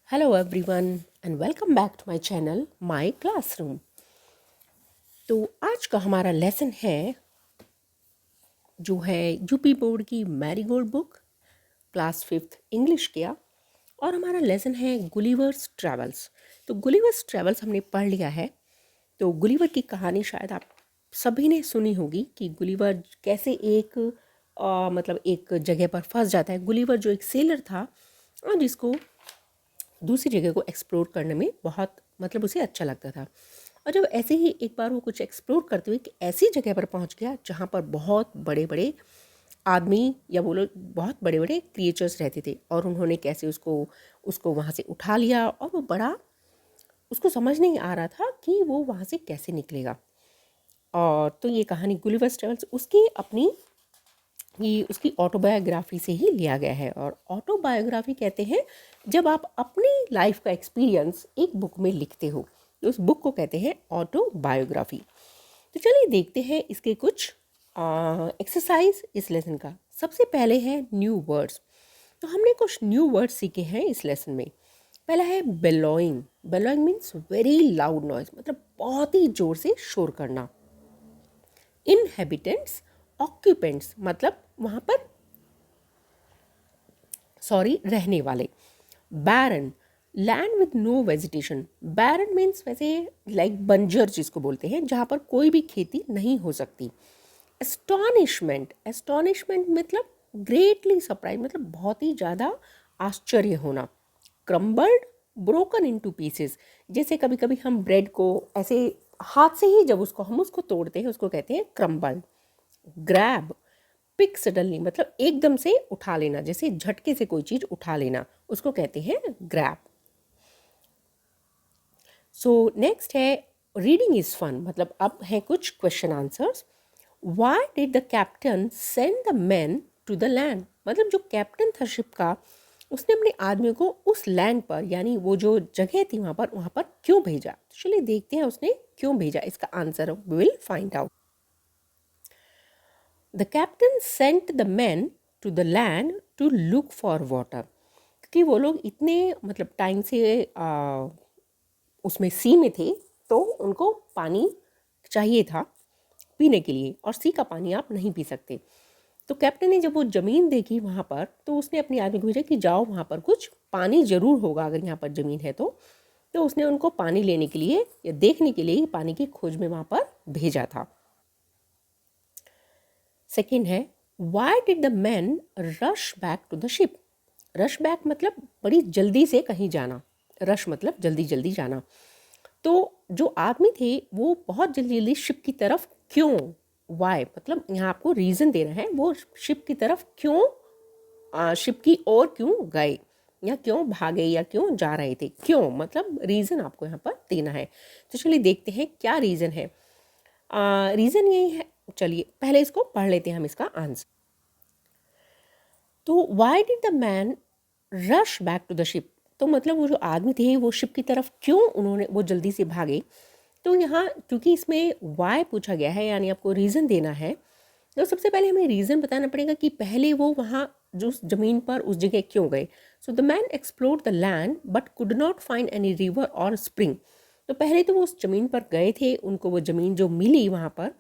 Hello everyone and welcome back to my channel my classroom. तो आज का हमारा लेसन है जो है यूपी बोर्ड की marigold book class 5th English किया। और हमारा लेसन है गुलिवर्स ट्रैवल्स। तो गुलिवर्स ट्रैवल्स हमने पढ़ लिया है। तो गुलिवर की कहानी शायद आप सभी ने सुनी होगी कि गुलिवर कैसे एक मतलब एक जगह पर फंस जाता है। गुलिवर जो एक सेलर था और जिसको दूसरी जगह को एक्सप्लोर करने में बहुत मतलब उसे अच्छा लगता था। और जब ऐसे ही एक बार वो कुछ एक्सप्लोर करते हुए एक ऐसी जगह पर पहुंच गया जहाँ पर बहुत बड़े बड़े आदमी या बोलो बहुत बड़े बड़े क्रिएचर्स रहते थे। और उन्होंने कैसे उसको उसको वहाँ से उठा लिया और वो बड़ा उसको समझ नहीं आ रहा था कि वो वहाँ से कैसे निकलेगा। और तो ये कहानी गुलिवर्स ट्रेवल्स उसकी अपनी ये उसकी ऑटोबायोग्राफी से ही लिया गया है। और ऑटोबायोग्राफी कहते हैं जब आप अपनी लाइफ का एक्सपीरियंस एक बुक में लिखते हो तो उस बुक को कहते हैं ऑटोबायोग्राफी। तो चलिए देखते हैं इसके कुछ एक्सरसाइज इस लेसन का। सबसे पहले है न्यू वर्ड्स। तो हमने कुछ न्यू वर्ड्स सीखे हैं इस लेसन में। पहला है बेलोइंग। बेलोइंग मीन्स वेरी लाउड नॉइज, मतलब बहुत ही ज़ोर से शोर करना। इनहेबिटेंट्स, ऑक्यूपेंट्स मतलब वहाँ पर रहने वाले। Barren, land with no vegetation. Barren means वैसे लाइक बंजर जिसको बोलते हैं, जहाँ पर कोई भी खेती नहीं हो सकती। एस्टॉनिशमेंट, एस्टॉनिशमेंट मतलब ग्रेटली सरप्राइज, मतलब बहुत ही ज़्यादा आश्चर्य होना। क्रम्बल्ड, ब्रोकन इनटू पीसेस, जैसे कभी कभी हम ब्रेड को ऐसे हाथ से ही जब हम उसको तोड़ते हैं उसको कहते हैं क्रम्बल्ड। ग्रैब, पिक सडनली मतलब एकदम से उठा लेना, जैसे झटके से कोई चीज़ उठा लेना, उसको कहते हैं ग्रैब। सो नेक्स्ट है रीडिंग इज़ फन। मतलब अब है कुछ question answers. Why did the captain send the man to the land. मतलब जो कैप्टन था शिप का उसने अपने आदमियों को उस लैंड पर यानी वो जो जगह थी वहाँ पर क्यों भेजा। तो चलिए देखते हैं उसने क्यों भेजा। इसका answer we will find out. The captain sent the man to the land to look for water. क्योंकि वो लोग इतने मतलब टाइम से उसमें सी में थे तो उनको पानी चाहिए था पीने के लिए, और सी का पानी आप नहीं पी सकते। तो कैप्टन ने जब वो ज़मीन देखी वहाँ पर तो उसने अपनी आदमी को भेजा कि जाओ वहाँ पर कुछ पानी ज़रूर होगा अगर यहाँ पर ज़मीन है तो उसने उनको पानी लेने के लिए या देखने के लिए पानी की खोज में वहाँ पर भेजा था। सेकेंड है why did the man rush back to the ship. Rush back मतलब बड़ी जल्दी से कहीं जाना, रश मतलब जल्दी जल्दी जाना। तो जो आदमी थे वो बहुत जल्दी जल्दी शिप की तरफ क्यों, वाई मतलब यहाँ आपको रीज़न दे रहे हैं, वो शिप की तरफ क्यों शिप की ओर क्यों गए या क्यों भागे या क्यों जा रहे थे। क्यों मतलब रीज़न आपको यहाँ पर देना है। तो चलिए देखते हैं क्या रीज़न है। रीज़न यही है, चलिए पहले इसको पढ़ लेते हैं हम इसका आंसर। तो why did the man rush back to the ship. तो मतलब वो जो आदमी थे वो शिप की तरफ क्यों उन्होंने वो जल्दी से भागे। तो यहाँ क्योंकि इसमें वाई पूछा गया है यानी आपको रीज़न देना है, तो सबसे पहले हमें रीज़न बताना पड़ेगा कि पहले वो वहाँ जो उस ज़मीन पर उस जगह क्यों गए। So the man explored the land but could not find any river और स्प्रिंग। तो पहले तो वो उस ज़मीन पर गए थे, उनको वो ज़मीन जो मिली वहाँ पर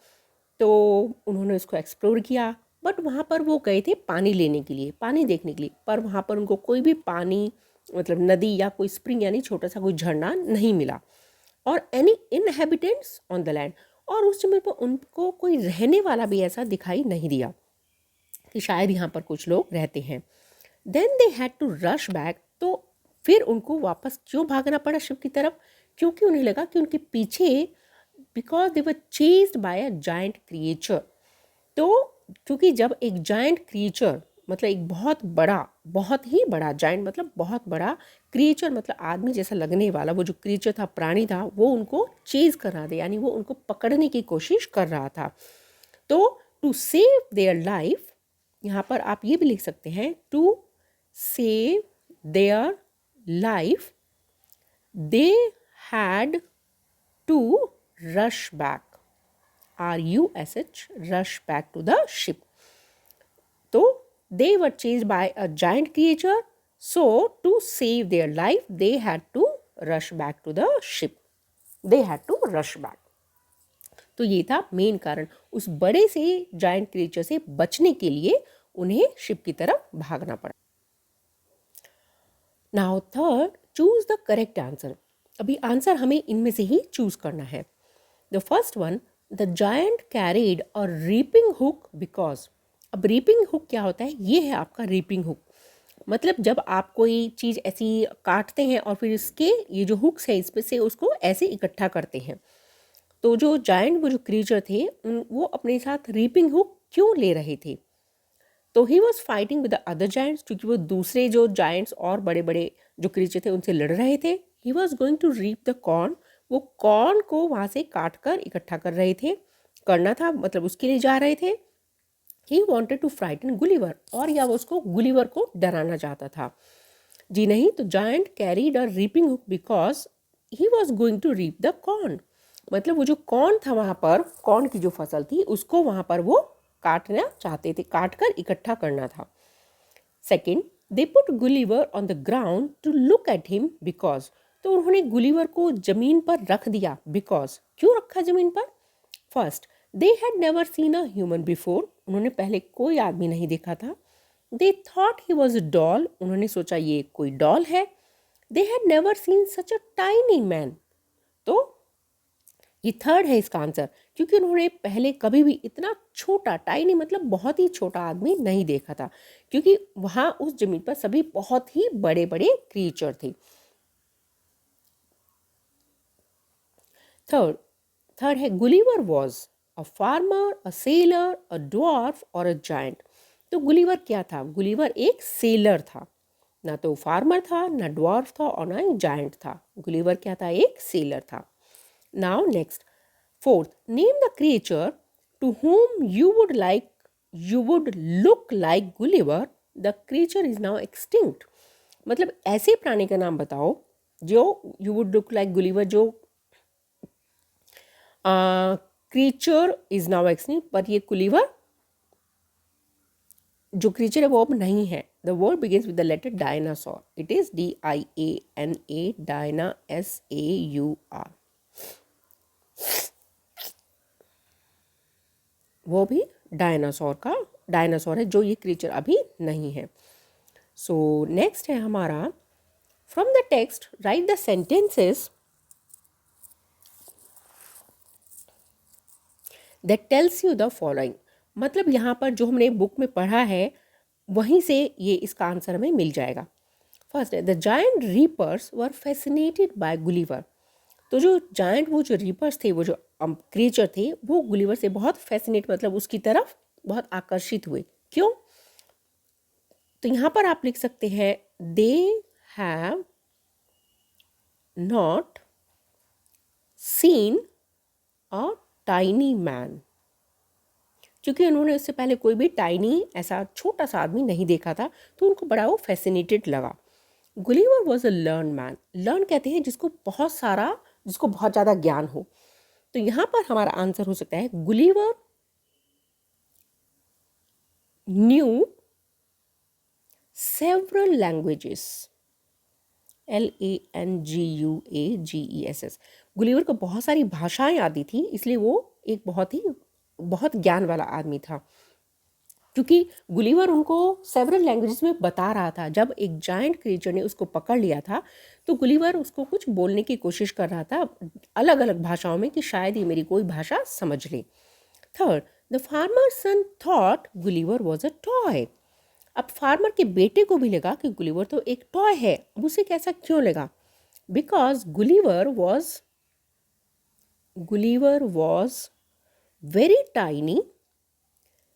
तो उन्होंने उसको एक्सप्लोर किया, बट वहाँ पर वो गए थे पानी लेने के लिए, पानी देखने के लिए, पर वहाँ पर उनको कोई भी पानी मतलब नदी या कोई स्प्रिंग यानी छोटा सा कोई झरना नहीं मिला। और any inhabitants on the land, और उस समय पर उनको कोई रहने वाला भी ऐसा दिखाई नहीं दिया कि शायद यहाँ पर कुछ लोग रहते हैं। Then they had to rush back. तो फिर उनको वापस क्यों भागना पड़ा शिप की तरफ, क्योंकि उन्हें लगा कि उनके पीछे because they were chased by a giant creature. तो क्योंकि जब एक जायंट क्रिएचर मतलब एक बहुत ही बड़ा जायंट मतलब बहुत बड़ा क्रिएचर मतलब आदमी जैसा लगने वाला वो जो क्रिएचर था प्राणी था वो उनको चेज कर रहा था यानी वो उनको पकड़ने की कोशिश कर रहा था। तो टू सेव देयर लाइफ, यहाँ पर आप ये भी लिख सकते हैं to save their life they had to rush back, RUSH, rush back to the ship. तो they were chased by a giant creature So to save their life they had to rush back to the ship. They had to rush back. तो ये था main कारण, उस बड़े से giant creature से बचने के लिए उन्हें शिप की तरफ भागना पड़ा. Now third, choose the correct answer. अभी आंसर हमें इनमें से ही चूज करना है. The first one, the giant carried a reaping hook because. अब रीपिंग हुक क्या होता है? ये है आपका रीपिंग हुक. मतलब जब आप कोई चीज़ ऐसी काटते हैं और फिर इसके ये जो हुक्स है इस पे से उसको ऐसे इकट्ठा करते हैं. तो जो जायंट वो जो क्रीचर थे वो अपने साथ रीपिंग हुक क्यों ले रहे थे? तो he was fighting with the other giants, क्योंकि वो दूसरे जो जायंट्स और बड़े बड़े जो क्रीचर थे उनसे लड़ रहे थे. He was going to reap the corn. वो कॉर्न को वहाँ से काट कर इकट्ठा कर रहे थे, करना था, मतलब उसके लिए जा रहे थे. He wanted to frighten Gulliver, और या वो उसको गुलिवर को डराना चाहता था. जी नहीं, तो giant carried a reaping hook because he was going to reap the corn. मतलब वो जो कॉर्न था वहाँ पर, कॉर्न की जो फसल थी उसको वहाँ पर वो काटना चाहते थे, काट कर इकट्ठा करना था. Second, they put Gulliver on the ground to look at him because. तो उन्होंने गुलिवर को जमीन पर रख दिया. बिकॉज, क्यों रखा जमीन पर? First, they had never seen a human before. उन्होंने पहले कोई आदमी नहीं देखा था. They thought he was a doll. उन्होंने सोचा ये कोई डॉल है. They had never seen such a tiny man. तो ये थर्ड है इसका आंसर, क्योंकि उन्होंने पहले कभी भी इतना छोटा, टाइनी मतलब बहुत ही छोटा आदमी नहीं देखा था, क्योंकि वहाँ उस जमीन पर सभी बहुत ही बड़े बड़े क्रिएचर थे. थर्ड है Gulliver was a farmer, a seller, a dwarf और अ जायंट. तो गुलिवर क्या था? गुलिवर एक सेलर था. ना तो फार्मर था, ना ड्वार्फ था और ना जायंट था. गुलिवर क्या था? एक सेलर था. Now next, fourth, name the creature to whom you would look like Gulliver. The creature is now extinct. मतलब ऐसे प्राणी का नाम बताओ जो you would look like Gulliver, जो क्रीचर इज नाउ एक्सटिंक्ट, पर ये गुलिवर जो क्रीचर है वो अब नहीं है. The word begins with the letter dinosaur. It is DIANA, Diana, SAUR. वो भी डायनासोर है जो ये क्रीचर अभी नहीं है. सो नेक्स्ट है हमारा, from the text right the sentences that tells you the following. मतलब यहाँ पर जो हमने बुक में पढ़ा है वहीं से ये इसका आंसर हमें मिल जाएगा. फर्स्ट है, the giant reapers were fascinated by Gulliver. तो जो जायंट वो जो रीपर्स थे, वो जो क्रिएचर थे, वो गुलिवर से बहुत फैसिनेट मतलब उसकी तरफ बहुत आकर्षित हुए. क्यों? तो यहाँ पर आप लिख सकते हैं they have not seen a tiny man. क्योंकि उन्होंने उससे पहले कोई भी टाइनी ऐसा छोटा सा आदमी नहीं देखा था, तो उनको बड़ा वो फैसिनेटेड लगा. Gulliver was a learn man. Learn कहते हैं जिसको बहुत ज़्यादा ज्ञान हो. तो यहाँ पर हमारा आंसर हो सकता है Gulliver new several languages. LANGUAGESS. Gulliver को बहुत सारी भाषाएं आती थी, इसलिए वो एक बहुत ज्ञान वाला आदमी था. क्योंकि गुलिवर उनको सेवरल लैंग्वेजेस में बता रहा था. जब एक जायंट क्रिएचर ने उसको पकड़ लिया था तो गुलिवर उसको कुछ बोलने की कोशिश कर रहा था अलग अलग भाषाओं में, कि शायद ये मेरी कोई भाषा समझ ले. Third, the farmer son thought Gulliver was a toy. अब फार्मर के बेटे को भी लगा कि गुलिवर तो एक टॉय है. अब उसे कैसा क्यों लगा? Because Gulliver was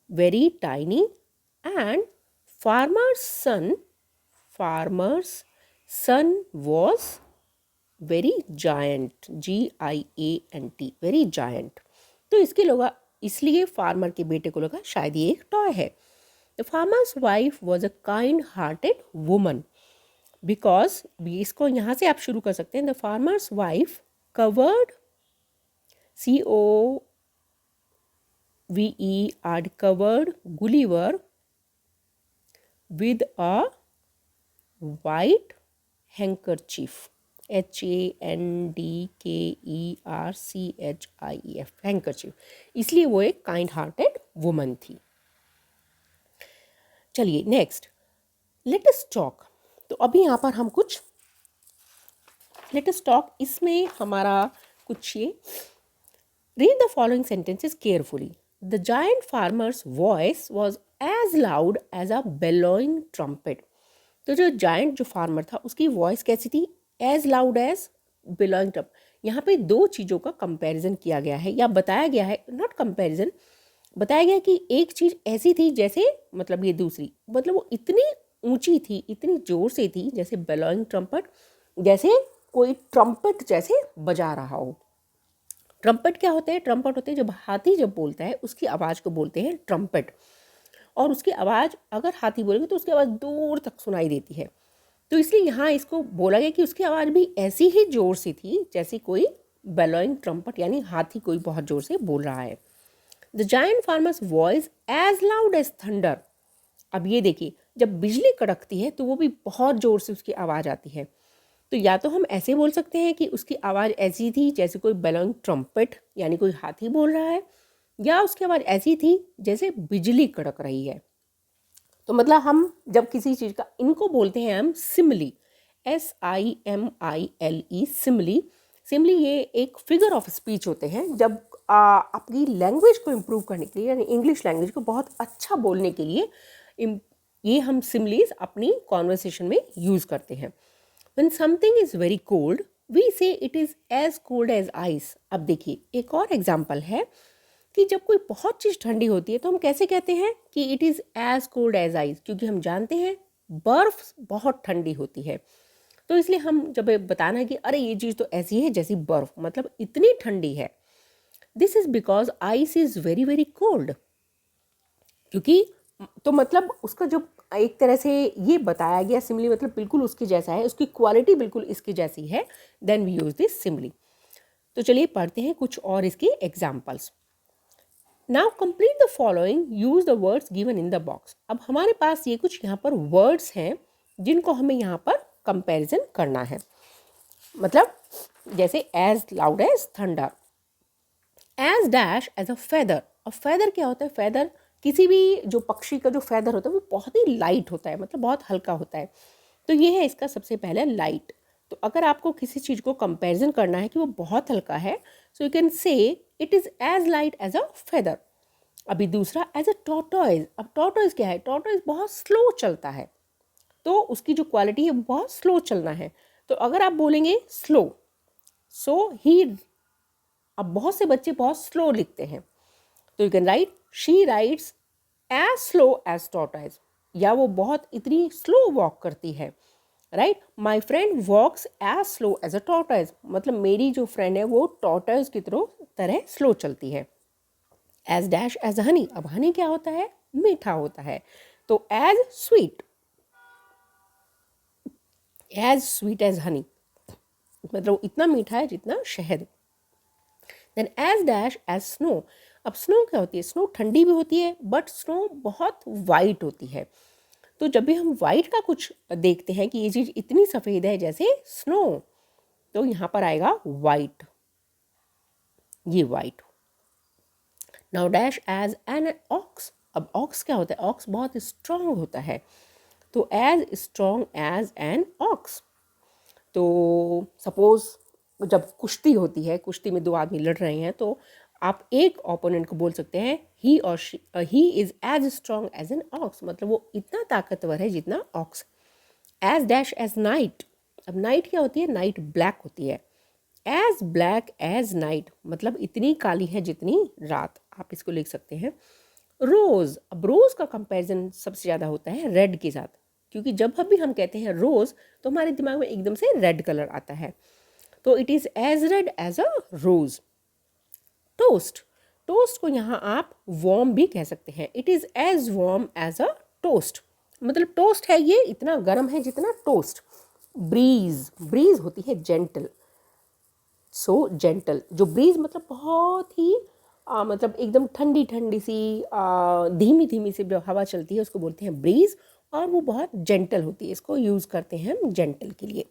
very tiny and farmer's son was very giant. GIANT, very giant. तो इसलिए फार्मर के बेटे को लगा शायद ये एक टॉय है. The farmer's wife was a kind hearted woman. Because इसको यहाँ से आप शुरू कर सकते हैं. The farmer's wife covered covered Gulliver with a white handkerchief, HANDKERCHIEF, handkerchief, इसलिए वो एक काइंड हार्टेड वुमन थी। चलिए नेक्स्ट, लेट अस टॉक। तो अभी यहाँ पर हम कुछ लेट अस टॉक, इसमें हमारा कुछ ये, read the following sentences carefully. The giant farmer's voice was as loud as a bellowing trumpet. तो जो जायंट जो फार्मर था उसकी वॉइस कैसी थी? एज लाउड एज बिलोइंग टप। यहाँ पे दो चीज़ों का कंपैरिजन किया गया है या बताया गया है, नॉट कंपैरिजन, बताया गया कि एक चीज़ ऐसी थी जैसे, मतलब ये दूसरी, मतलब वो इतनी ऊंची थी, इतनी जोर से थी, जैसे बेलोइंग ट्रम्पट, जैसे कोई ट्रम्पट जैसे बजा रहा हो। ट्रम्पट क्या होते हैं? ट्रम्पट होते हैं जब हाथी जब बोलता है उसकी आवाज़ को बोलते हैं ट्रम्पट, और उसकी आवाज़ अगर हाथी बोलेगा तो उसकी आवाज़ दूर तक सुनाई देती है। तो इसलिए यहाँ इसको बोला गया कि उसकी आवाज़ भी ऐसी ही ज़ोर से थी जैसे कोई बेलोइंग ट्रम्पट, यानी हाथी कोई बहुत ज़ोर से बोल रहा है। The giant farmer's voice as loud as thunder. अब ये देखिए, जब बिजली कड़कती है तो वो भी बहुत ज़ोर से उसकी आवाज़ आती है। तो या तो हम ऐसे बोल सकते हैं कि उसकी आवाज़ ऐसी थी जैसे कोई बेलोइंग ट्रम्पट, यानी कोई हाथी बोल रहा है, या उसकी आवाज़ ऐसी थी जैसे बिजली कड़क रही है। तो मतलब हम जब किसी चीज़ का, इनको बोलते हैं हम सिमली, SIMILE, सिमली। सिमली ये एक फिगर ऑफ स्पीच होते हैं जब आपकी लैंग्वेज को इम्प्रूव करने के लिए, यानी इंग्लिश लैंग्वेज को बहुत अच्छा बोलने के लिए ये हम सिमलीज अपनी कॉन्वर्सेशन में यूज़ करते हैं। When something is very cold, we say it is as cold as ice. अब देखिए एक और एग्जाम्पल है कि जब कोई बहुत चीज़ ठंडी होती है तो हम कैसे कहते हैं कि it is as cold as ice, क्योंकि हम जानते हैं बर्फ़ बहुत ठंडी होती है। तो इसलिए हम जब बताना है कि अरे ये चीज़ तो ऐसी है जैसी बर्फ़, मतलब इतनी ठंडी है, this is because ice is very very cold, क्योंकि तो मतलब उसका जो एक तरह से ये बताया गया सिमली, मतलब बिल्कुल उसके जैसा है, उसकी क्वालिटी बिल्कुल इसकी जैसी है, then we use this Simli. तो चलिए पढ़ते हैं कुछ और इसके examples. Now complete the following, use the words given in the box. अब हमारे पास ये कुछ यहाँ पर वर्ड्स हैं जिनको हमें यहाँ पर कंपैरिजन करना है। मतलब जैसे as loud as thunder, as dash as a feather. अब फेदर क्या होता है? फेदर किसी भी जो पक्षी का जो फेदर होता है वो बहुत ही लाइट होता है, मतलब बहुत हल्का होता है। तो ये है इसका सबसे पहले लाइट। तो अगर आपको किसी चीज़ को कंपैरिजन करना है कि वो बहुत हल्का है, so you can say it is as light as a feather. अभी दूसरा एज अ टॉर्टोइज। अब टॉर्टोइज क्या है? टॉर्टोइज बहुत स्लो चलता है, तो उसकी जो क्वालिटी है बहुत स्लो चलना है। तो अगर आप बोलेंगे स्लो, सो ही, अब बहुत से बच्चे बहुत स्लो लिखते हैं, तो you can write she writes as slow as tortoise, या वो बहुत इतनी स्लो वॉक करती है, right. My friend walks as slow as a tortoise, मतलब मेरी जो फ्रेंड है वो टॉर्टोइज की तरह स्लो चलती है। As dash as honey. अब हनी क्या होता है? मीठा होता है, तो as sweet, as sweet as honey, मतलब इतना मीठा है जितना शहद। Then as dash as snow. अब स्नो क्या होती है? स्नो ठंडी भी होती है, बट स्नो बहुत वाइट होती है। तो जब भी हम वाइट का कुछ देखते हैं कि ये चीज़ इतनी सफ़ेद है जैसे स्नो, तो यहाँ पर आएगा वाइट, ये white. Now dash as an ox. अब ऑक्स क्या होता है? ऑक्स बहुत स्ट्रांग होता है, तो as strong as an ox. तो सपोज जब कुश्ती होती है, कुश्ती में दो आदमी लड़ रहे हैं, तो आप एक ओपोनेंट को बोल सकते हैं he is as strong as an ox, मतलब वो इतना ताकतवर है जितना ox. As dash as night. अब नाइट क्या होती है? नाइट ब्लैक होती है, एज ब्लैक एज नाइट, मतलब इतनी काली है जितनी रात, आप इसको लिख सकते हैं। रोज़। अब रोज़ का कंपैरिजन सबसे ज़्यादा होता है रेड के साथ, क्योंकि जब भी हम कहते हैं रोज़ तो हमारे दिमाग में एकदम से रेड कलर आता है, तो it is as red as a rose. Toast. Toast को यहाँ आप वार्म भी कह सकते हैं, it is as warm as a toast, मतलब टोस्ट है ये इतना गर्म है जितना टोस्ट। ब्रीज। ब्रीज होती है जेंटल, सो जेंटल। जो ब्रीज मतलब बहुत ही मतलब एकदम ठंडी ठंडी सी धीमी धीमी सी जो हवा चलती है उसको बोलते हैं ब्रीज, और वो बहुत जेंटल होती है, इसको यूज़ करते हैं हम जेंटल के लिए।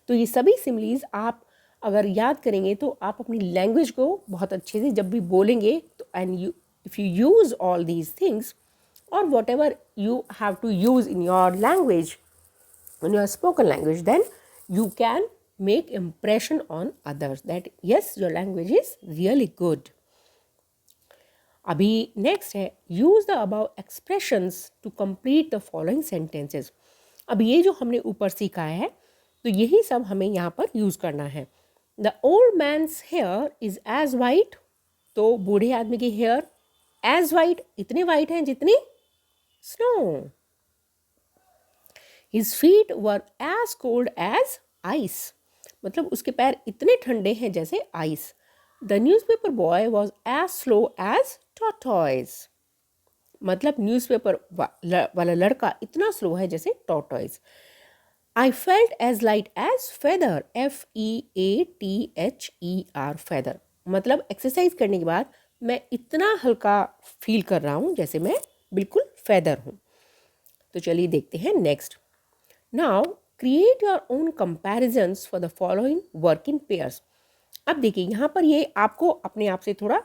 तो ये सभी सिमिलीज आप अगर याद करेंगे तो आप अपनी लैंग्वेज को बहुत अच्छे से जब भी बोलेंगे तो and you if you use all these things और whatever you have to use in your language, in your spoken language, then you can make impression on others that yes, your language is really good. अभी next है use the above expressions to complete the following sentences. अब ये जो हमने ऊपर सीखा है तो यही सब हमें यहाँ पर यूज़ करना है। The old man's hair is as white, तो बूढ़े आदमी की हेयर एज वाइट, इतने वाइट हैं जितनी snow. His feet were as cold as ice, मतलब उसके पैर इतने ठंडे हैं जैसे ice. The newspaper boy was as slow as tortoise, मतलब न्यूज़पेपर वाला लड़का इतना स्लो है जैसे tortoise. I felt as light as feather, FEATHER feather, मतलब एक्सरसाइज करने के बाद मैं इतना हल्का फील कर रहा हूँ जैसे मैं बिल्कुल फेदर हूँ। तो चलिए देखते हैं next. Now create your own comparisons for the following work in pairs. अब देखिए यहाँ पर ये आपको अपने आप से थोड़ा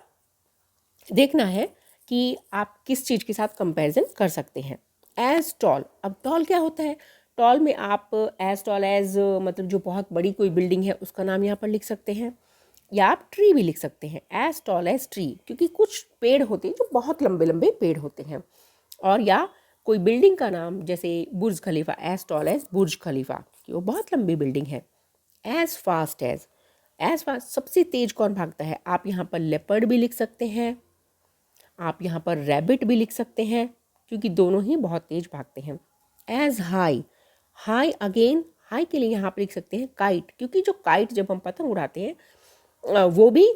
देखना है कि आप किस चीज़ के साथ कंपैरिजन कर सकते हैं। एज टॉल, अब टॉल क्या होता है? टॉल में आप एज टॉल एज मतलब जो बहुत बड़ी कोई बिल्डिंग है उसका नाम यहाँ पर लिख सकते हैं, या आप ट्री भी लिख सकते हैं, एज टॉल एज ट्री, क्योंकि कुछ पेड़ होते हैं जो बहुत लंबे लंबे पेड़ होते हैं। और या कोई बिल्डिंग का नाम जैसे बुर्ज खलीफा, एज टॉल एज बुर्ज खलीफा, कि वो बहुत लंबी बिल्डिंग है। एज फास्ट एज फास्ट, सबसे तेज कौन भागता है? आप यहाँ पर लेपर्ड भी लिख सकते हैं, आप यहाँ पर रैबिट भी लिख सकते हैं, क्योंकि दोनों ही बहुत तेज भागते हैं। As high, high again, high के लिए यहाँ पर लिख सकते हैं काइट, क्योंकि जो काइट जब हम पतंग उड़ाते हैं वो भी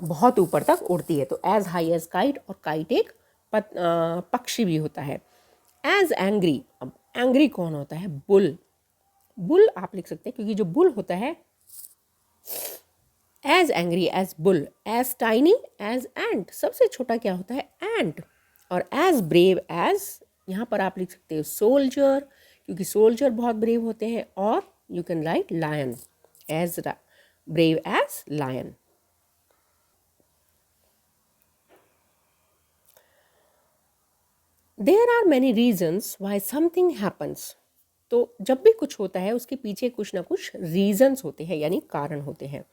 बहुत ऊपर तक उड़ती है। तो एज हाई एज काइट, और काइट एक पक्षी भी होता है। एज एंग्री, अब एंग्री कौन होता है? बुल, बुल आप लिख सकते हैं, क्योंकि जो बुल होता है as angry as bull. As tiny as ant, सबसे छोटा क्या होता है? एंट। और एज ब्रेव एज, यहाँ पर आप लिख सकते हो सोल्जर, क्योंकि सोल्जर बहुत ब्रेव होते हैं। और you can write lion, as brave as lion. There are many reasons why something happens, तो जब भी कुछ होता है उसके पीछे कुछ ना कुछ रीजन्स होते हैं, यानी कारण होते हैं।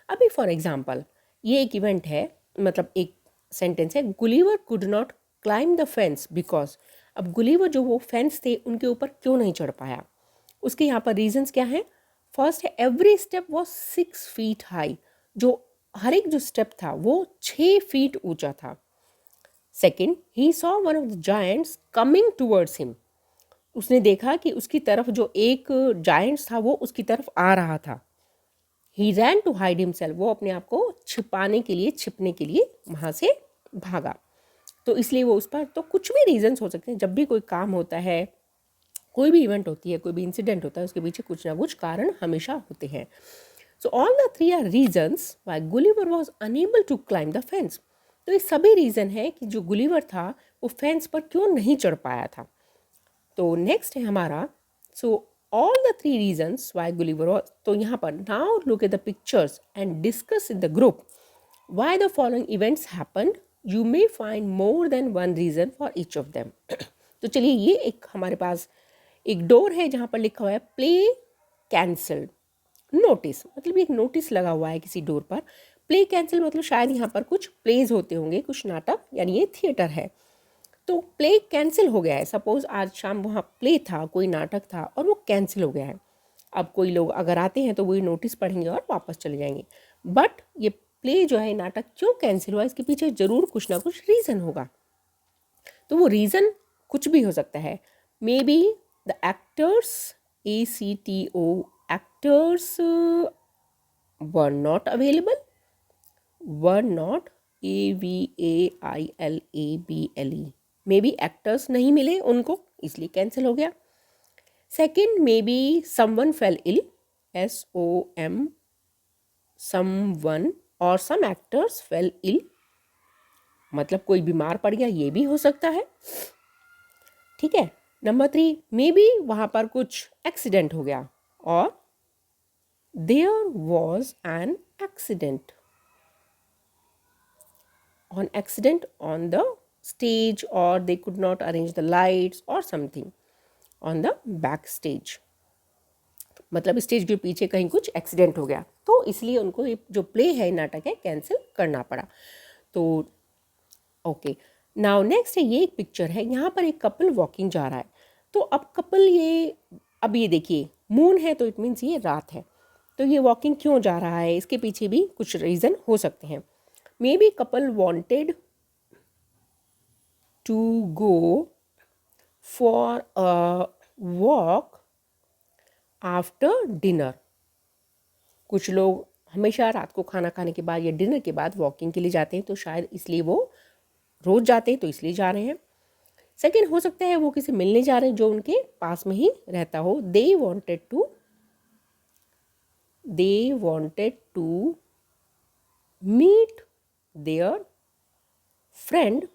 अभी फॉर एग्जाम्पल ये एक इवेंट है, मतलब एक सेंटेंस है, Gulliver could not climb the fence because. अब गुलिवर जो वो फेंस थे उनके ऊपर क्यों नहीं चढ़ पाया? उसके यहाँ पर रीजन्स क्या हैं? फर्स्ट है every step was 6 feet high, जो हर एक जो स्टेप था वो 6 फीट ऊंचा था। Second, he saw one of the giants coming towards him, उसने देखा कि उसकी तरफ जो एक जायंट्स था वो उसकी तरफ आ रहा था। ही रैन टू हाइड हिमसेल्फ, वो अपने आप को छिपाने के लिए, छिपने के लिए वहाँ से भागा। तो इसलिए वो उस पर, तो कुछ भी रीजंस हो सकते हैं। जब भी कोई काम होता है, कोई भी इवेंट होती है, कोई भी इंसिडेंट होता है, उसके पीछे कुछ ना कुछ कारण हमेशा होते हैं। So all the 3 are reasons why Gulliver was unable to climb the fence. तो ये सभी रीज़न है कि जो गुलिवर था वो फेंस पर क्यों नहीं चढ़ पाया था। तो नेक्स्ट है हमारा, सो all the 3 regions why Gulliver, तो यहाँ पर now look at the pictures and discuss in the group why the following events happened, you may find more than one reason for each of them. तो चलिए, ये एक हमारे पास एक door है जहाँ पर लिखा हुआ है प्ले कैंसल्ड, नोटिस, मतलब एक नोटिस लगा हुआ है किसी डोर पर। प्ले कैंसिल मतलब शायद यहाँ पर कुछ प्लेज होते होंगे, कुछ नाटक, यानी ये थिएटर है। तो प्ले कैंसिल हो गया है, सपोज आज शाम वहाँ प्ले था, कोई नाटक था और वो कैंसिल हो गया है। अब कोई लोग अगर आते हैं तो वही नोटिस पढ़ेंगे और वापस चले जाएंगे। बट ये प्ले जो है, नाटक क्यों कैंसिल हुआ, इसके पीछे ज़रूर कुछ ना कुछ रीज़न होगा। तो वो रीज़न कुछ भी हो सकता है। Maybe the actors, ACTO, actors were not available, were not, AVAILABLE, maybe actors नहीं मिले उनको, इसलिए कैंसिल हो गया। Second, maybe someone fell ill, SOM, someone, और सम एक्टर्स फेल इल, मतलब कोई बीमार पड़ गया, ये भी हो सकता है। ठीक है। नंबर 3, मे बी वहाँ पर कुछ एक्सीडेंट हो गया, और there was an accident on the stage, or they could not arrange the lights or something on the backstage. मतलब स्टेज के पीछे कहीं कुछ एक्सीडेंट हो गया, तो इसलिए उनको ये जो प्ले है, नाटक है, कैंसिल करना पड़ा। तो ओके, नाउ नेक्स्ट है, ये एक पिक्चर है, यहाँ पर एक कपल वॉकिंग जा रहा है। तो अब कपल अब ये देखिए, मून है तो इट मीन्स ये रात है। तो ये वॉकिंग क्यों जा रहा है, इसके पीछे भी कुछ रीज़न हो सकते हैं। Maybe couple wanted to go for a walk after dinner. कुछ लोग हमेशा रात को खाना खाने के बाद या डिनर के बाद वॉकिंग के लिए जाते हैं, तो शायद इसलिए वो रोज़ जाते हैं, तो इसलिए जा रहे हैं। सेकेंड, हो सकता है वो किसी मिलने जा रहे हैं जो उनके पास में ही रहता हो। They wanted to meet their friend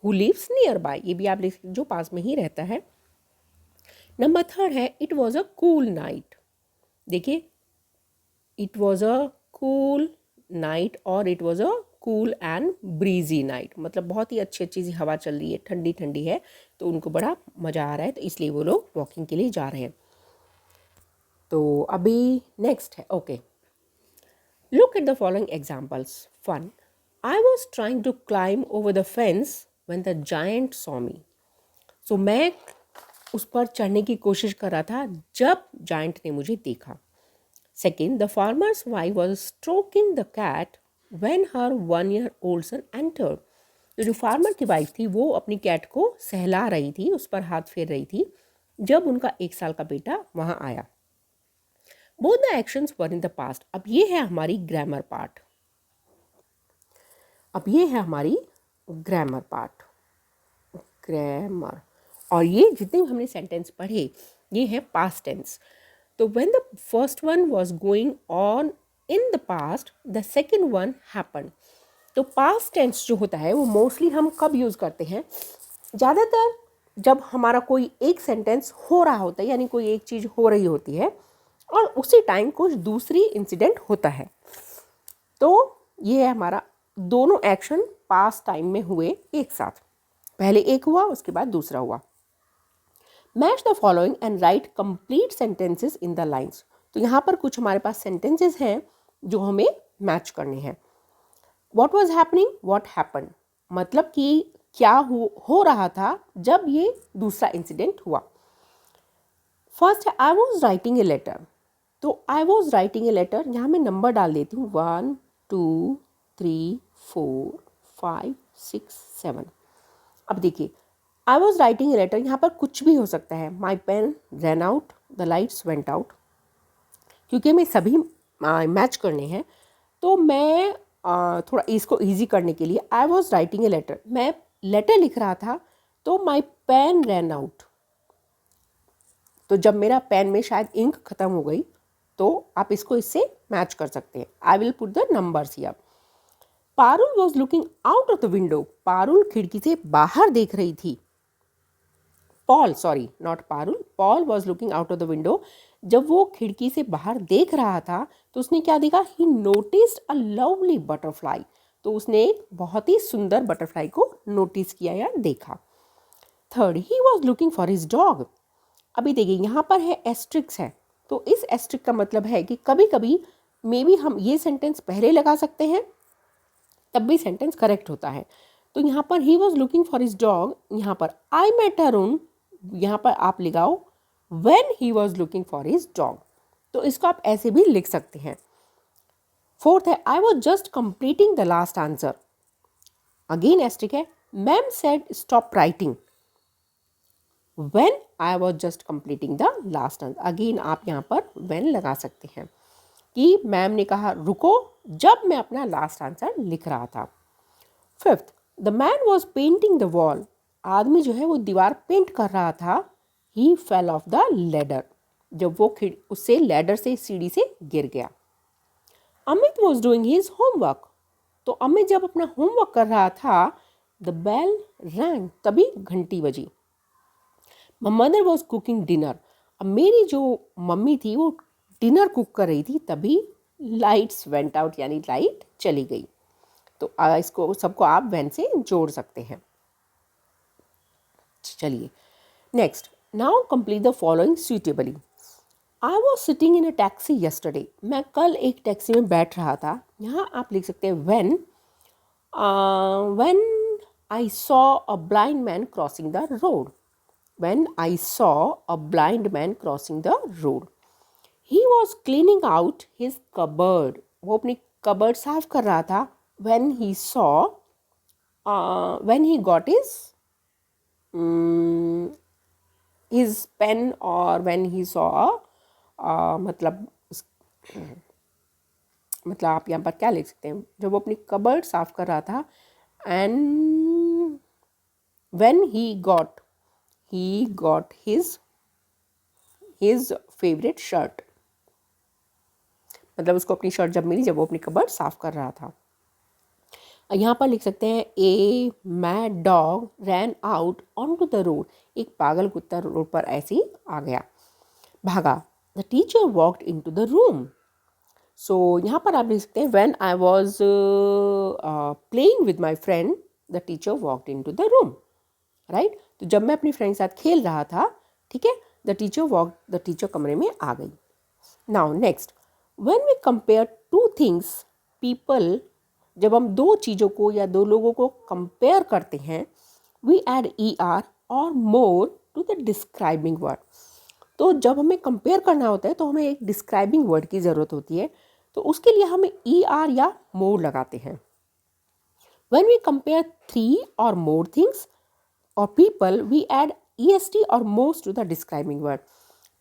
who lives nearby. ये भी आप लिख सकते, जो पास में ही रहता है। नंबर 3 है, it was a cool night. देखिए, it was a cool night और it was a cool and breezy night, मतलब बहुत ही अच्छी अच्छी सी हवा चल रही है, ठंडी ठंडी है, तो उनको बड़ा मज़ा आ रहा है, तो इसलिए वो लोग वॉकिंग के लिए जा रहे हैं। तो अभी नेक्स्ट है, okay, look at the following examples. Fun, I was trying to climb over the fence when the giant saw me. So मैं उस पर चढ़ने की कोशिश कर रहा था जब जायंट ने मुझे देखा। Second, the farmer's wife was stroking the cat when her 1-year-old son entered. तो जो फार्मर की वाइफ थी वो अपनी कैट को सहला रही थी, उस पर हाथ फेर रही थी जब उनका 1 साल का बेटा वहाँ आया। Both the actions were in the past. अब ये है हमारी ग्रामर पार्ट। ग्रामर, और ये जितने भी हमने सेंटेंस पढ़े ये है पास्ट टेंस। तो when the first one was going on in the past, the second one happened. तो past tense जो होता है वो मोस्टली हम कब यूज़ करते हैं? ज़्यादातर जब हमारा कोई एक सेंटेंस हो रहा होता है, यानी कोई एक चीज़ हो रही होती है और उसी टाइम कुछ दूसरी इंसिडेंट होता है। तो ये है हमारा, दोनों एक्शन पास्ट टाइम में हुए एक साथ, पहले एक हुआ उसके बाद दूसरा हुआ। Match the following and right complete sentences in the lines. तो यहाँ पर कुछ हमारे पास सेंटेंसेस हैं जो हमें मैच करने हैं। What was happening, what happen, मतलब कि क्या हो रहा था जब ये दूसरा इंसिडेंट हुआ। फर्स्ट है, I was writing a letter. तो I was writing a letter, यहाँ मैं नंबर डाल देती हूँ 1 2 3 4 5 6 7। अब देखिए, I was writing a letter, यहाँ पर कुछ भी हो सकता है। My pen ran out, the lights went out. क्योंकि मैं सभी मैच करने हैं तो मैं थोड़ा इसको इजी करने के लिए I was writing a letter, मैं लेटर लिख रहा था, तो माई पेन रैन आउट। तो जब मेरा पेन में शायद इंक खत्म हो गई, तो आप इसको इससे मैच कर सकते हैं। I will put the numbers here. Parul was looking out of the window, Parul खिड़की से बाहर देख रही थी। Paul, sorry not Parul, Paul was looking out of the window, जब वो खिड़की से बाहर देख रहा था तो उसने क्या देखा? ही नोटिस्ड अ लवली बटरफ्लाई, तो उसने एक बहुत ही सुंदर बटरफ्लाई को नोटिस किया या देखा। Third, he was looking for his dog. अभी देखिए यहाँ पर है एस्ट्रिक्स है, तो इस एस्ट्रिक का मतलब है कि कभी कभी मे बी हम ये सेंटेंस पहले लगा सकते हैं, तब भी सेंटेंस करेक्ट होता है। तो यहाँ पर he was looking for his dog, यहाँ पर आई मेट अरुण, यहाँ पर आप लगाओ when he was looking for his dog, तो इसको आप ऐसे भी लिख सकते हैं। फोर्थ है, I was just completing the last answer, again asterisk है। Ma'am said stop writing when I was just completing the last answer, again आप यहाँ पर when लगा सकते हैं कि मैम ने कहा रुको जब मैं अपना लास्ट आंसर लिख रहा था। Fifth, the man was painting the wall, आदमी जो है वो दीवार पेंट कर रहा था। He fell off the ladder, जब वो उससे लैडर से, सीढ़ी से गिर गया। Amit was doing his homework, तो अमित जब अपना होमवर्क कर रहा था द बेल रैंग, तभी घंटी बजी। My mother was cooking dinner, अब मेरी जो मम्मी थी वो डिनर कुक कर रही थी, तभी लाइट्स वेंट आउट, यानी लाइट चली गई। तो इसको सबको आप वैन से जोड़ सकते हैं। चलिए next, now complete the following suitably. I was sitting in a taxi yesterday, मैं कल एक टैक्सी में बैठ रहा था। यहाँ आप लिख सकते हैं when I saw a blind man crossing the road. When I saw a blind man crossing the road. He was cleaning out his cupboard. वो अपनी cupboard साफ कर रहा था। When he got his pen, or when he saw मतलब आप यहाँ पर क्या लिख सकते हैं, जब वो अपनी कबर्ड साफ कर रहा था, and when he got his favorite shirt, मतलब उसको अपनी शर्ट जब मिली, जब वो अपनी कबर्ड साफ कर रहा था। यहाँ पर लिख सकते हैं a mad dog ran out on to the road, एक पागल कुत्ता रोड पर ऐसे ही आ गया, भागा। The teacher walked into the room. So यहाँ पर आप लिख सकते हैं when I was playing with my friend the teacher walked into the room, right. तो जब मैं अपनी फ्रेंड के साथ खेल रहा था, ठीक है, द टीचर कमरे में आ गई। Now next, when we compare two things people, जब हम दो चीज़ों को या दो लोगों को कंपेयर करते हैं, वी एड ER और more to the describing word. तो जब हमें कंपेयर करना होता है तो हमें एक डिस्क्राइबिंग वर्ड की ज़रूरत होती है, तो उसके लिए हमें ER या मोर लगाते हैं। व्हेन वी कंपेयर 3 और मोर थिंग्स और पीपल, वी एड EST और most to the describing word.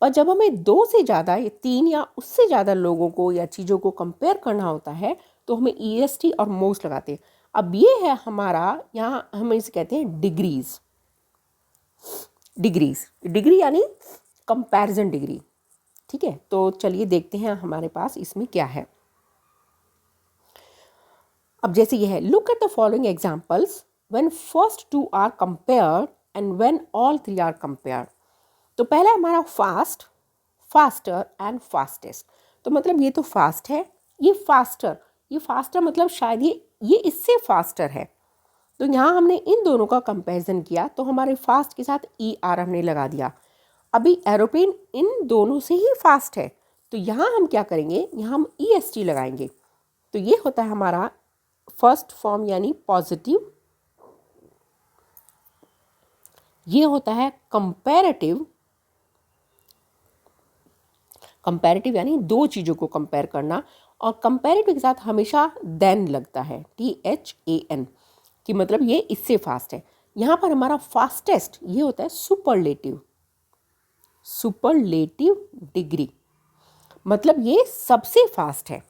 पर जब हमें 2 से ज़्यादा या 3 या उससे ज़्यादा लोगों को या चीज़ों को कंपेयर करना होता है, तो हमें EST और मोस्ट लगाते हैं। अब ये है हमारा, यहाँ हम इसे कहते हैं डिग्रीज। डिग्री यानी कंपैरिजन डिग्री, ठीक है। तो चलिए देखते हैं हमारे पास इसमें क्या है। अब जैसे ये है, look at the following examples when first 2 are compared and when all 3 are compared. तो पहला हमारा फास्ट, फास्टर एंड फास्टेस्ट। तो मतलब ये तो फास्ट है, ये फास्टर मतलब शायद ये इससे फास्टर है। तो यहाँ हमने इन दोनों का कंपैरिजन किया, तो हमारे फास्ट के साथ ER हमने लगा दिया। अभी एरोप्लेन इन दोनों से ही फास्ट है, तो यहाँ हम क्या करेंगे, यहाँ हम EST लगाएंगे। तो ये होता है हमारा फर्स्ट फॉर्म यानी पॉजिटिव, ये होता है कंपैरेटिव यानी दो चीज़ों को कंपेयर करना, और कंपैरेटिव के साथ हमेशा देन लगता है, THAN, कि मतलब ये इससे फास्ट है। यहाँ पर हमारा फास्टेस्ट ये होता है सुपरलेटिव डिग्री, मतलब ये सबसे फास्ट है,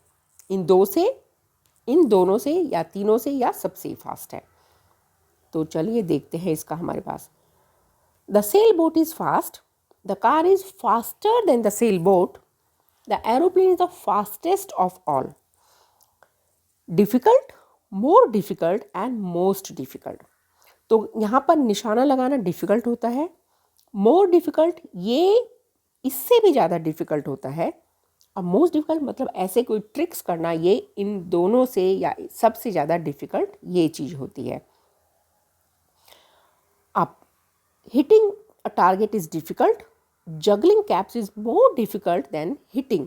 इन दोनों से या तीनों से या सबसे फास्ट है। तो चलिए देखते हैं इसका हमारे पास। The sail boat is fast, the car is faster than the sail boat, the aeroplane is the fastest of all, difficult, more difficult and most difficult. तो यहाँ पर निशाना लगाना डिफ़िकल्ट होता है, मोर डिफ़िकल्ट ये इससे भी ज़्यादा डिफ़िकल्ट होता है, और मोस्ट डिफ़िकल्ट मतलब ऐसे कोई ट्रिक्स करना, ये इन दोनों से या सबसे ज़्यादा डिफ़िकल्ट ये चीज़ होती है। अब hitting a target is difficult, juggling caps is more difficult than hitting,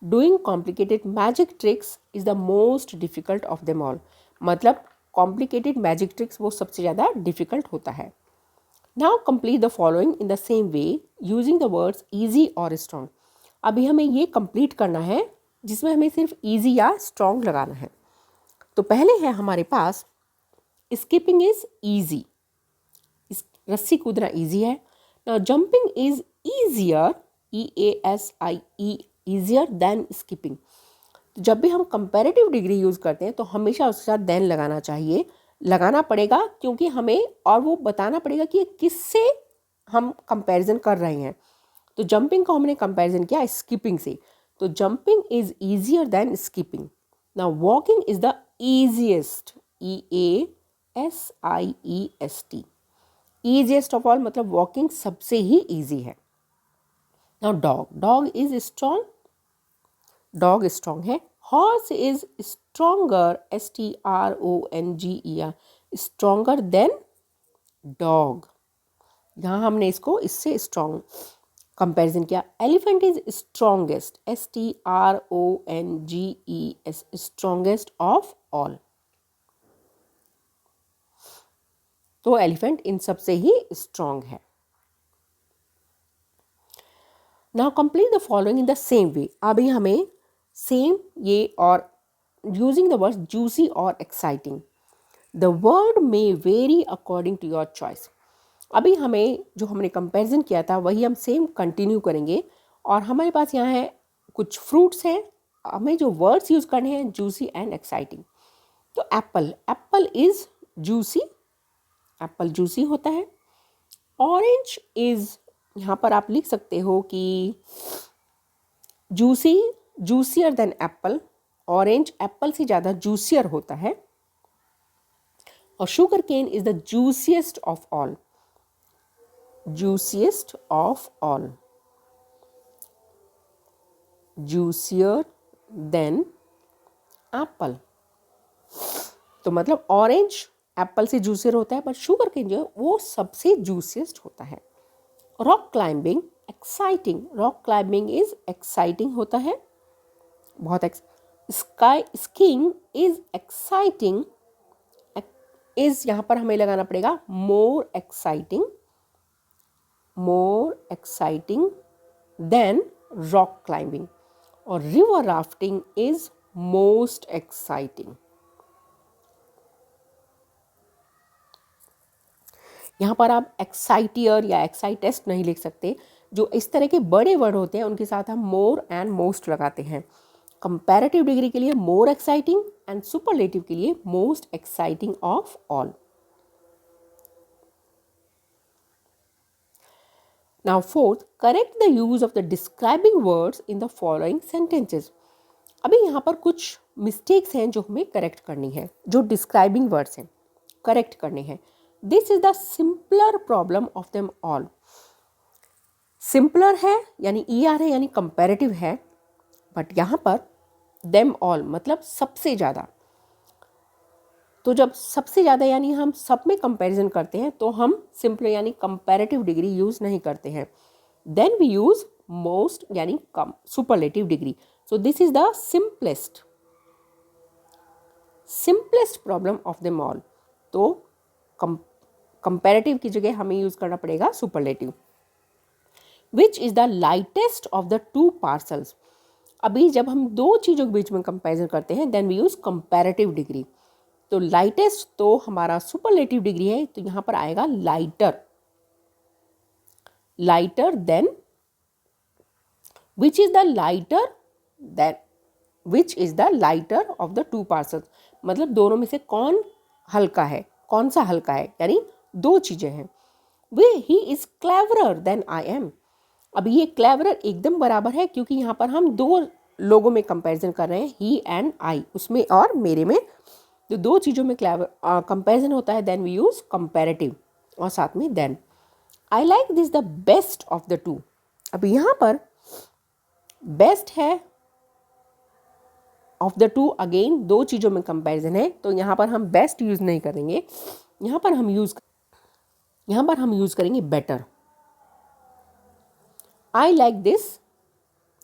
doing complicated magic tricks is the most difficult of them all, मतलब complicated magic tricks वो सबसे ज़्यादा difficult होता है। Now complete the following in the same way using the words easy or strong। अभी हमें ये complete करना है जिसमें हमें सिर्फ easy या strong लगाना है। तो पहले है हमारे पास skipping is easy, रस्सी कूदना easy है। Now jumping is easier, EASIE, easier than skipping। तो जब भी हम कंपैरेटिव डिग्री यूज़ करते हैं तो हमेशा उसके साथ देन लगाना पड़ेगा, क्योंकि हमें और वो बताना पड़ेगा कि किससे हम कंपैरिजन कर रहे हैं। तो जंपिंग को हमने कंपैरिजन किया स्किपिंग से, तो jumping is easier than skipping. Now walking is the easiest, EAWALK, SIEST, easiest of all मतलब वॉकिंग सबसे ही ईजी है। Now dog is strong, dog strong है। Horse is stronger, STRONGER, stronger than dog. यहाँ हमने इसको इससे स्ट्रॉन्ग कंपैरिजन किया। Elephant is strongest, STRONGES, strongest of all. तो एलिफेंट इन सबसे ही स्ट्रॉन्ग है। Now complete the following in the same way. अभी हमें सेम ये और यूजिंग द वर्ड जूसी और exciting. The word may vary according to your choice. अभी हमें जो हमने कंपैरिजन किया था वही हम सेम कंटिन्यू करेंगे। और हमारे पास यहाँ है कुछ फ्रूट्स हैं, हमें जो वर्ड्स यूज करने हैं जूसी एंड एक्साइटिंग। तो Apple, Apple is juicy, Apple juicy होता है। ऑरेंज इज, यहाँ पर आप लिख सकते हो कि juicy, juicier than apple. Orange apple से ज़्यादा जूसियर होता है। और sugar cane is the juiciest of all, juiciest of all, juicier than apple। तो मतलब ऑरेंज एप्पल से जूसियर होता है, पर शुगर केन जो है वो सबसे जूसियस्ट होता है। Rock climbing exciting, rock climbing is exciting होता है, बहुत sky skiing is exciting, is यहाँ पर हमें लगाना पड़ेगा more exciting, more exciting than rock climbing। और river rafting is most exciting। यहाँ पर आप एक्साइटियर या एक्साइटेस्ट नहीं लिख सकते। जो इस तरह के बड़े वर्ड होते हैं उनके साथ हम मोर एंड मोस्ट लगाते हैं। कंपैरेटिव डिग्री के लिए मोर एक्साइटिंग एंड सुपरलेटिव के लिए most exciting of all. Now fourth, correct the use of the describing words in the following sentences। अभी यहाँ पर कुछ मिस्टेक्स हैं जो हमें करेक्ट करनी है, जो डिस्क्राइबिंग वर्ड्स हैं करेक्ट करने हैं। This is the simpler problem of them all. Simpler है यानी ER है यानी कंपैरेटिव है, बट यहाँ पर देम ऑल मतलब सबसे ज़्यादा। तो जब सबसे ज़्यादा यानी हम सब में कंपैरिजन करते हैं तो हम सिंपल यानी कंपैरेटिव डिग्री यूज़ नहीं करते हैं। देन वी यूज़ मोस्ट यानी कम superlative degree. So this is the simplest problem of them all. तो कंपैरेटिव की जगह हमें यूज़ करना पड़ेगा superlative. Which is the lightest of the two parcels. अभी जब हम दो चीज़ों के बीच में कंपैरिजन करते हैं then we use comparative degree. तो लाइटेस्ट तो हमारा सुपरलेटिव डिग्री है, तो यहां पर आएगा lighter, lighter than. Which is the lighter than, which is the lighter of the two parcels, मतलब दोनों में से कौन हल्का है, कौन सा हल्का है, यानी दो चीजें हैं। वे he is cleverer than I am. अब ये क्लेवरर एकदम बराबर है क्योंकि यहाँ पर हम दो लोगों में कंपैरिजन कर रहे हैं, ही एंड आई, उसमें और मेरे में। तो दो चीज़ों में कंपैरिजन होता है, देन वी यूज़ कंपैरेटिव और साथ में than. I like this the best of the two. अब यहाँ पर बेस्ट है ऑफ द टू, अगेन दो चीज़ों में कंपैरिजन है, तो यहाँ पर हम बेस्ट यूज़ नहीं करेंगे, यहाँ पर हम यूज़ करेंगे better. I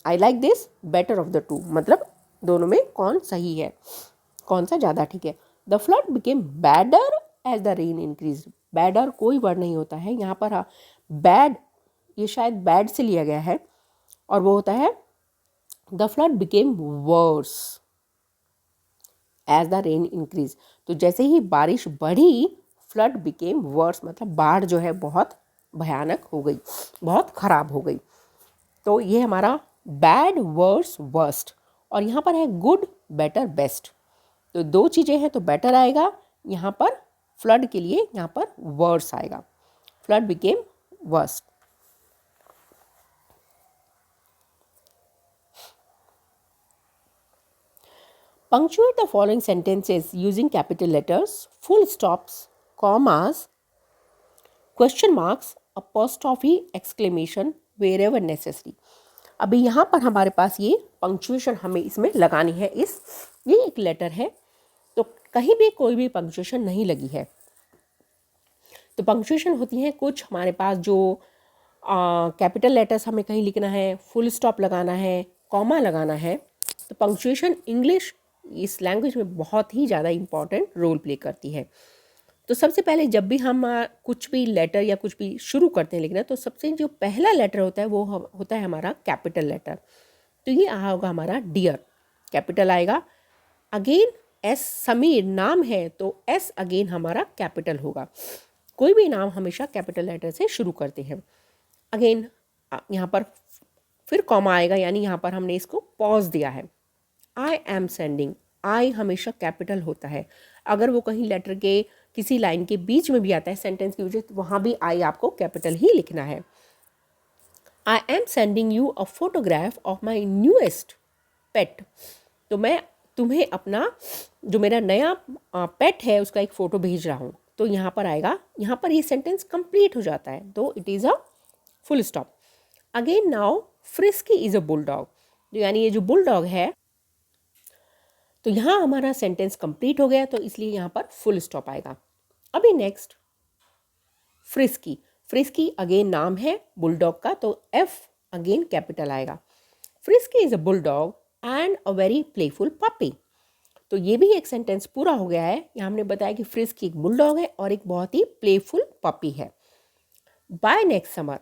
like this better of the to, मतलब दोनों में कौन सही है, कौन सा ज़्यादा ठीक है। The flood became badder as the rain increase. Badder कोई वर्ड नहीं होता है यहाँ पर, बैड ये शायद बैड से लिया गया है और वो होता है the flood became worse as the rain increase. तो जैसे ही बारिश बढ़ी फ्लड बिकेम वर्स, मतलब बाढ़ जो है बहुत भयानक हो गई, बहुत खराब हो गई। तो ये हमारा बैड वर्स वर्स्ट, और यहाँ पर है गुड बेटर बेस्ट। तो दो चीज़ें हैं तो बेटर आएगा, यहाँ पर फ्लड के लिए यहाँ पर वर्स आएगा, flood became worst. Punctuate the following sentences using capital letters, full stops, commas, question marks, apostrophe, exclamation wherever necessary. अभी यहाँ पर हमारे पास ये पंक्चुएशन हमें इसमें लगानी है। ये एक लेटर है तो कहीं भी कोई भी पंक्चुएशन नहीं लगी है। तो पंक्चुएशन होती है कुछ हमारे पास जो कैपिटल लेटर्स हमें कहीं लिखना है, फुल स्टॉप लगाना है, कॉमा लगाना है। तो पंक्चुएशन इंग्लिश इस लैंग्वेज में बहुत ही ज़्यादा इम्पॉर्टेंट रोल प्ले करती है। तो सबसे पहले जब भी हम कुछ भी लेटर या कुछ भी शुरू करते हैं लिखना, तो सबसे जो पहला लेटर होता है वो होता है हमारा कैपिटल लेटर। तो ये होगा हमारा डियर, कैपिटल आएगा। अगेन एस, समीर नाम है तो एस अगेन हमारा कैपिटल होगा। कोई भी नाम हमेशा कैपिटल लेटर से शुरू करते हैं। अगेन यहाँ पर फिर कॉमा आएगा, यानी यहाँ पर हमने इसको पॉज दिया है। आई एम सेंडिंग, आई हमेशा कैपिटल होता है। अगर वो कहीं लेटर के किसी लाइन के बीच में भी आता है, सेंटेंस के बीच, तो वहाँ भी आई आपको कैपिटल ही लिखना है। I am sending you a photograph of my newest pet. तो मैं तुम्हें अपना जो मेरा नया पेट है उसका एक फ़ोटो भेज रहा हूँ। तो यहाँ पर आएगा, यहाँ पर ये सेंटेंस कंप्लीट हो जाता है, तो it is a full stop. Again now frisky is a bulldog, यानी ये जो बुलडॉग है, तो यहाँ हमारा सेंटेंस कंप्लीट हो गया, तो इसलिए यहाँ पर फुल स्टॉप आएगा। अभी नेक्स्ट फ्रिस्की, फ्रिस्की अगेन नाम है बुलडॉग का, तो एफ अगेन कैपिटल आएगा। Frisky is a bulldog and a very playful puppy. तो ये भी एक सेंटेंस पूरा हो गया है। यहाँ हमने बताया कि फ्रिस्की एक बुलडॉग है और एक बहुत ही प्लेफुल पपी है। बाय नेक्स्ट समर,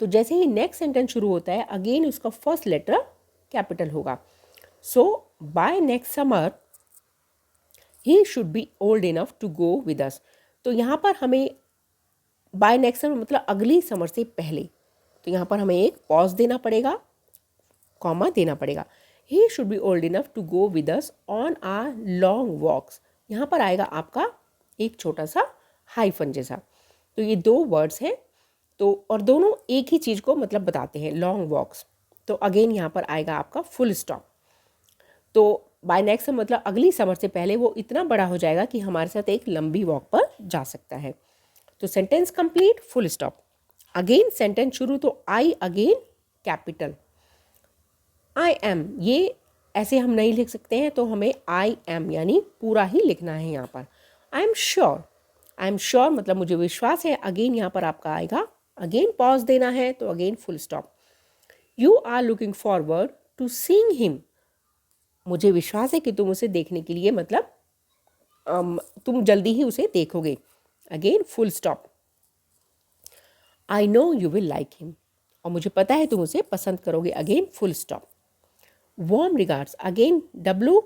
तो जैसे ही नेक्स्ट सेंटेंस शुरू होता है अगेन उसका फर्स्ट लेटर कैपिटल होगा। So by next summer he should be old enough to go with us. तो यहाँ पर हमें बाय नेक्स्ट समर मतलब अगली समर से पहले, तो यहाँ पर हमें एक पॉज देना पड़ेगा, कॉमा देना पड़ेगा। He should be old enough to go with us on our long walks. यहाँ पर आएगा आपका एक छोटा सा हाइफन जैसा। तो ये दो वर्ड्स हैं, तो और दोनों एक ही चीज़ को मतलब बताते हैं, लॉन्ग वॉक्स। तो अगेन यहाँ पर आएगा आपका फुल स्टॉप। तो बाय नेक्स्ट मतलब अगली समर से पहले वो इतना बड़ा हो जाएगा कि हमारे साथ एक लंबी वॉक पर जा सकता है। तो sentence complete, full stop. Again sentence शुरू, तो I again capital. I am, ये ऐसे हम नहीं लिख सकते हैं, तो हमें आई एम यानी पूरा ही लिखना है यहाँ पर। I am sure, I am sure मतलब मुझे विश्वास है। अगेन यहाँ पर आपका आएगा, अगेन पॉज देना है, तो again full stop. You are looking forward to seeing him, मुझे विश्वास है कि तुम उसे देखने के लिए मतलब तुम जल्दी ही उसे देखोगे। Again full stop. I know you will like him, और मुझे पता है तुम उसे पसंद करोगे। Again full stop. Warm regards, again W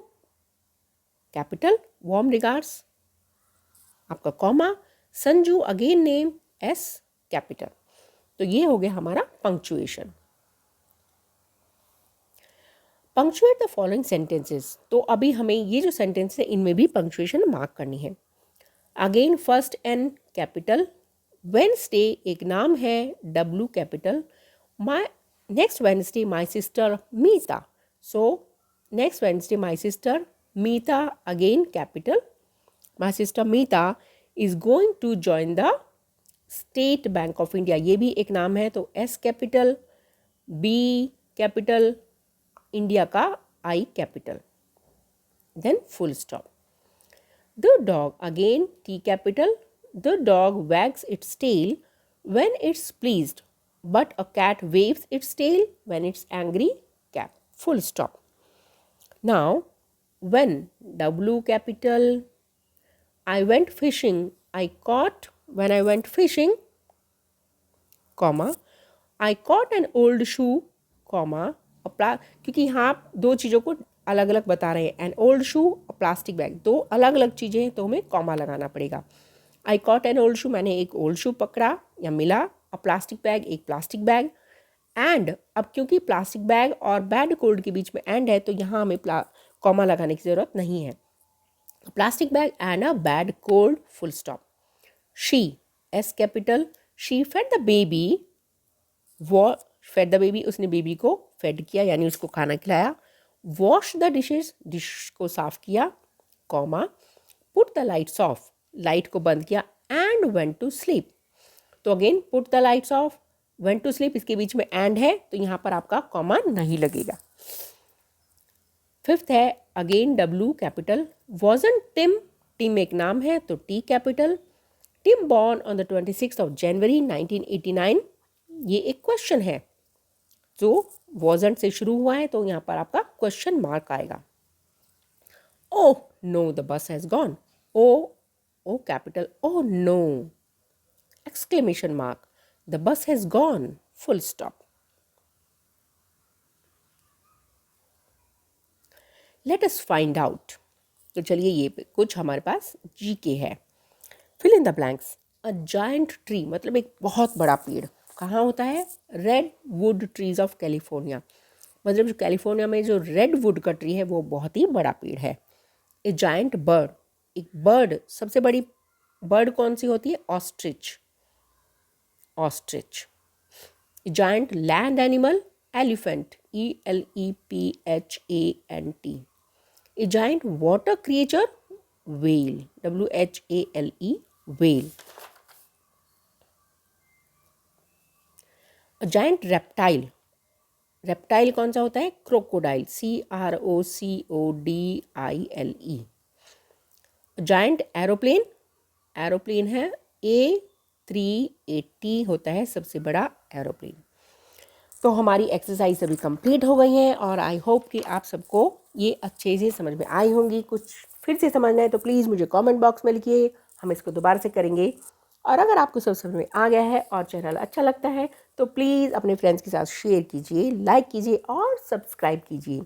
capital, warm regards आपका comma. Sanju again name, S capital. तो ये हो गया हमारा punctuation. Punctuate the following sentences, तो अभी हमें ये जो सेंटेंस है इनमें भी पंक्चुएशन मार्क करनी है। Again first N capital, Wednesday एक नाम है, W capital. My next Wednesday my sister Meeta, so next Wednesday my sister Meeta again capital. My sister Meeta is going to join the State Bank of India, ये भी एक नाम है, तो S capital, B capital, India का I capital, then full stop. The dog, again T capital. The dog wags its tail when it's pleased, but a cat waves its tail when it's angry. Cap. Full stop. Now, when, W capital. I went fishing. I caught when I went fishing, comma. I caught an old shoe, comma. क्योंकि यहाँ आप दो चीज़ों को अलग अलग बता रहे हैं, एन ओल्ड शू और प्लास्टिक बैग, दो अलग अलग चीज़ें हैं, तो हमें कॉमा लगाना पड़ेगा। आई कॉट एन ओल्ड शू, मैंने एक ओल्ड शू पकड़ा या मिला, और प्लास्टिक बैग एक प्लास्टिक बैग। एंड अब क्योंकि प्लास्टिक बैग और बैड कोल्ड के बीच में एंड है, तो यहाँ हमें कॉमा लगाने की ज़रूरत नहीं है। Plastic bag and a bad cold, full stop. She, S capital, she fed the baby, वो फेड द बेबी, उसने बेबी को फेड किया यानी उसको खाना खिलाया। वॉश द डिशेज, डिश को साफ किया, comma, put the lights off, light को बंद किया, एंड वेंट टू स्लीप। तो again put the lights off, went to sleep, इसके बीच में एंड है तो यहाँ पर आपका कॉमा नहीं लगेगा। फिफ्थ है again W capital, wasn't Tim, Tim एक नाम है तो T capital. Tim born on the 26 of January 1989, ये एक क्वेश्चन है, जो वॉजन से शुरू हुआ है तो यहाँ पर आपका क्वेश्चन मार्क आएगा। Oh no the bus has gone, O capital, oh no, exclamation mark, the bus has gone, full stop. Let us find out, तो चलिए ये कुछ हमारे पास जीके है। Fill in the blanks, a giant tree मतलब एक बहुत बड़ा पेड़ कहाँ होता है? Redwood trees of California, मतलब जो कैलिफोर्निया में जो रेड वुड का ट्री है वो बहुत ही बड़ा पेड़ है। ए जायंट बर्ड, एक बर्ड, सबसे बड़ी बर्ड कौन सी होती है? Ostrich, ostrich. A giant land animal, elephant, ELEPHANT। A giant water creature, whale, WHALE, whale। A giant reptile, reptile कौन सा होता है? Crocodile, CROCODILE। Giant aeroplane, aeroplane है A380 होता है सबसे बड़ा एरोप्लेन। तो हमारी एक्सरसाइज अभी कंप्लीट हो गई है और आई होप कि आप सबको ये अच्छे से समझ में आई होंगी। कुछ फिर से समझना है तो प्लीज़ मुझे कमेंट बॉक्स में लिखिए, हम इसको दोबारा से करेंगे। और अगर आपको सब समझ में आ गया है और चैनल अच्छा लगता है तो प्लीज़ अपने फ्रेंड्स के साथ शेयर कीजिए, लाइक कीजिए और सब्सक्राइब कीजिए।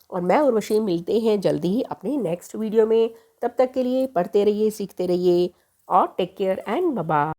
और मैं उर्वशी मिलते हैं जल्दी ही अपने नेक्स्ट वीडियो में। तब तक के लिए पढ़ते रहिए, सीखते रहिए और take care and bye bye.